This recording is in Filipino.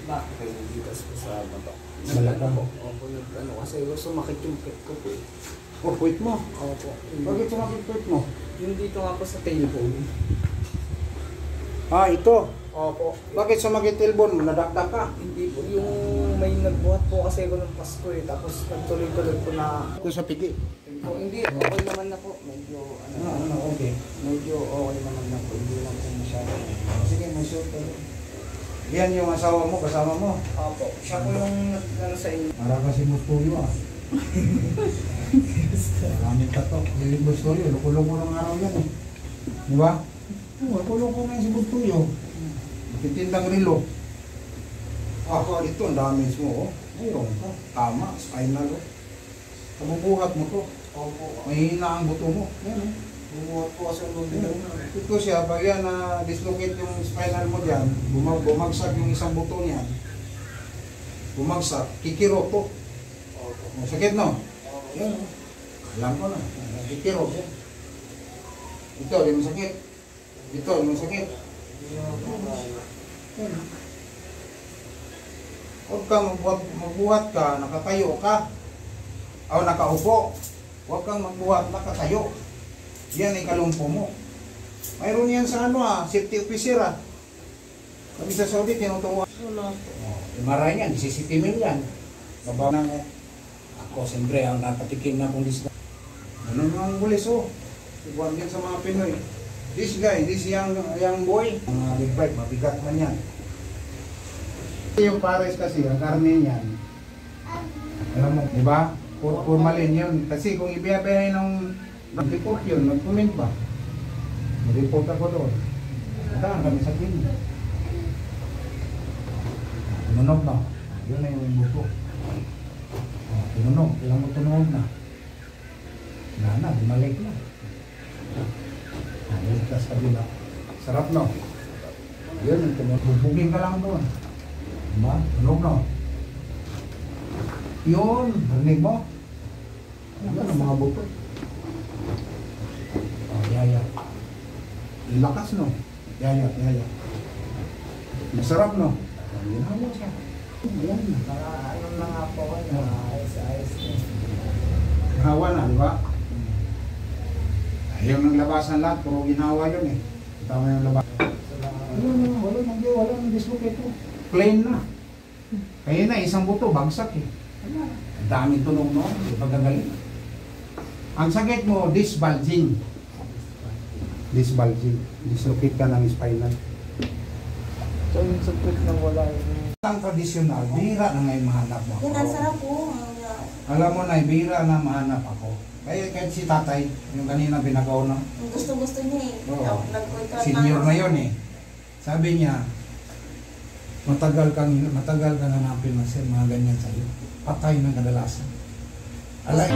Bakit kayo bigas ko sa baba? Malakang po. Opo, ano, kasi sumakit yung pit ko po. O, puwit mo? Opo. Bakit sumakit puwit mo? Yung dito nga po sa tailbone. Ah, ito. Opo. Bakit sumakit tailbone mo? Nadakdak ka? Hindi po, yung may nagbuhat po kasi ako ng Pasko eh. Tapos nagtuloy-tuloy po na... Ito sa pigi. Po, hindi, okay naman na po. Medyo, Okay. medyo okay naman na po. Hindi lang po masyado. Sige, may shoot ka. Yan yung asawa mo, kasama mo. Opo. Siya po yung ano sa inyo. Para kasi mustuyo ah. Maraming tato. Yung mustuyo, lukulong mo ng araw yan eh. Di ba? Oo, lukulong ko ngayon si mustuyo. Titindang rilo. Ito ang damage mo oh. Ayun, tama, spinal oh. Kabubuhat mo to. Opo. Mahihina ang buto mo. Yan oh. Bumuhat po kasi ang lubid. Ito siya, pag yan na dislocate yung spinal mo dyan, bumagsak yung isang buto niyan. Bumagsak, kikiro to. Opo. Masakit no? Yan oh. Alam ko na, kikiro siya. Ito, di masakit. Ito, di masakit. Yan. Huwag kang magbuhat ka, nakatayo ka. O nakaupo. Huwag kang magbuhat, nakatayo. Yan ay kalumpo mo. Mayroon yan sa ano safety officer Kami sa Saudi, tinutuwa. Wala po. Maray yan, CCTV yan. Baba na ako, siyempre, ang nakatikim na pulis na. Ano ang pulis Iguan din sa mga Pinoy. This guy, this young boy, mga big bike, mabigat man yan. Yung pares kasi, ang karne niyan, alam mo, di ba? Formalin yun. Kasi kung ibiyabihay ng report yun, mag-comment ba? Mag-report ako doon. Nataan kami sa team. Tununog na. Yun na yung buto. Tununog. Ilang mo tununog na. Wala na, bumalik na. Yun, tas kabila. Sarap no? Yun, bubugin ka lang doon. Diba? Tunog no? Yun, narinig mo? Yan ang mga buto. Yaya. Lakas no? Yaya. Masarap no? Ginawa siya. Yan na. Ano na nga po ako na ayos-ayos. Ginawa na, di ba? Ayaw ng labasan lahat, puro ginawa yun eh. Tama yung labasan. Wala nang dislocate ito. Plain na. Kaya na, isang buto, bagsak eh. Ang daming tunog no? Di ba gagaling? Ang sakit mo, disbulging. Dislocate ka ng spinal. So yung support nang wala yun. Ang tradisyonal, bihira na ngayon mahanap mo. Yan, ang sarap po. Alam mo na, bihira na mahanap ako. Kaya kahit si tatay, yung kanina binagaw na, Gusto-gusto niya eh. Oo. Nag-contract senior na ako. yun eh. Sabi niya, matagal ka nanapin na sir, mga ganyan sa'yo. Patay ng kadalasan. Alay.